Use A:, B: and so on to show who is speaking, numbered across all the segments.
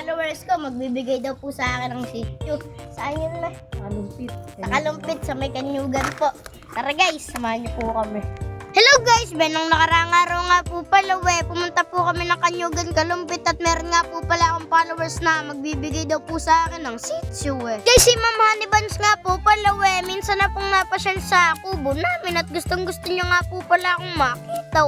A: followers ko, magbibigay daw po sa akin ng sitio. Saan yun na?
B: Kalumpit.
A: Sa Kalumpit, sa may Kanyugan po. Tara guys, samahan niyo po kami. Hello guys! Nung nakaraang araw nga po pala, pumunta po kami ng Kanyugan, Kalumpit at meron nga po pala akong followers na magbibigay daw po sa akin ng sitio Guys, si Ma'am Honey Buns nga po pala, minsan na pong napasyal sa kubo namin at gustong gusto niya nga po pala akong makita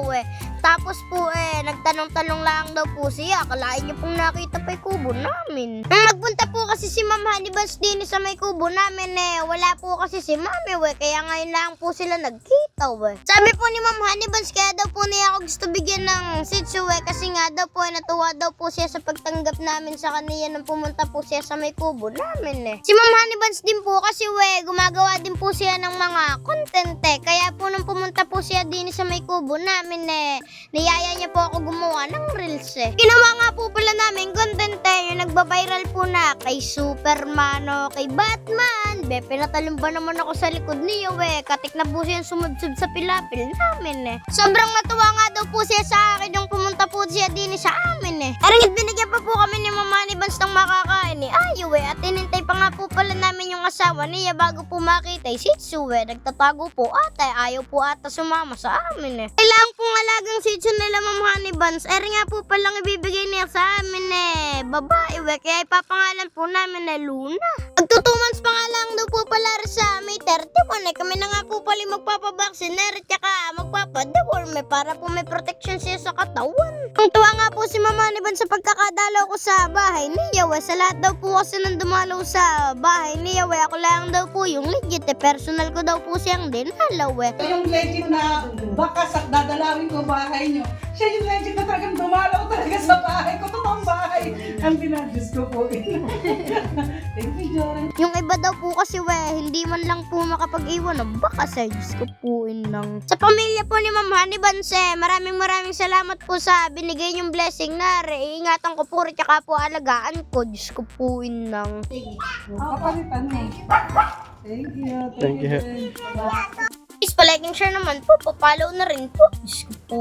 A: Tapos po nagtanong-tanong lang daw po siya. Akalain niyo pong nakita pa yung kubo namin. Nung nagpunta po kasi si Ma'am Honey Buns din sa may kubo namin wala po kasi si Mami kaya ngayon lang po sila nagkita Sabi po ni Ma'am Honey Buns, kaya daw po niya ako gusto bigyan ng sitio kasi nga daw po natuwa daw po siya sa pagtanggap namin sa kaniya nang pumunta po siya sa may kubo namin Si Ma'am Honey Buns din po kasi gumagawa din po siya ng mga content kaya po nung pumunta po siya din sa may kubo namin niyaya niya po ako gumawa ng reels Ginawa nga po pala namin content yung nagbabiral po na kay Superman kay Batman. Pinatalon ba naman ako sa likod niyo katik na po siya sumubsub sa pilapil namin Sobrang natuwa nga daw po siya sa akin nung pumunta po siya din sa amin Arangit binigyan pa po kami ni Ma'am Honey Buns ng makakain Ayaw at tinintay pa nga po pala namin yung asawa niya bago po makita si Shih Nagtatago po ata ayaw po ata sumama sa amin Kailangan pong alagang sitio nila Ma'am Honey Buns nga po palang ibibigay niya sa amin babae kaya ipapangalan po namin Luna. Magto 2 months pa nga lang daw po pala sa May 31 kami na nga po pala magpapabaksinere tsaka magpapadeworm para po may protection siya sa katawan. Ang tuwa nga po si Ma'am Honey Buns sa pagkakadalaw ko sa bahay niya sa lahat daw po kasi nang dumalaw sa bahay niya ako lang daw po yung legit personal ko daw po siyang dinalaw
B: Yung legend na bakas at dadalawin ko bahay nyo. Siya yung legend na talagang dumalaw talaga sa bahay ko. Totoong bahay. Ang dinadis ko po. Thank you, Joran.
A: Yung iba daw po kasi hindi man lang po makapag-iwan ng bakas Diyos ko po Sa pamilya po ni Ma'am Honey Buns maraming salamat po sa binigay niyong blessing na iingatan ko po rin tsaka po alagaan ko Diyos ko po
B: Sige. Papalitan mo. Thank you.
C: Thank you.
A: Please palike and share naman po, papalo na rin po Diyos ko po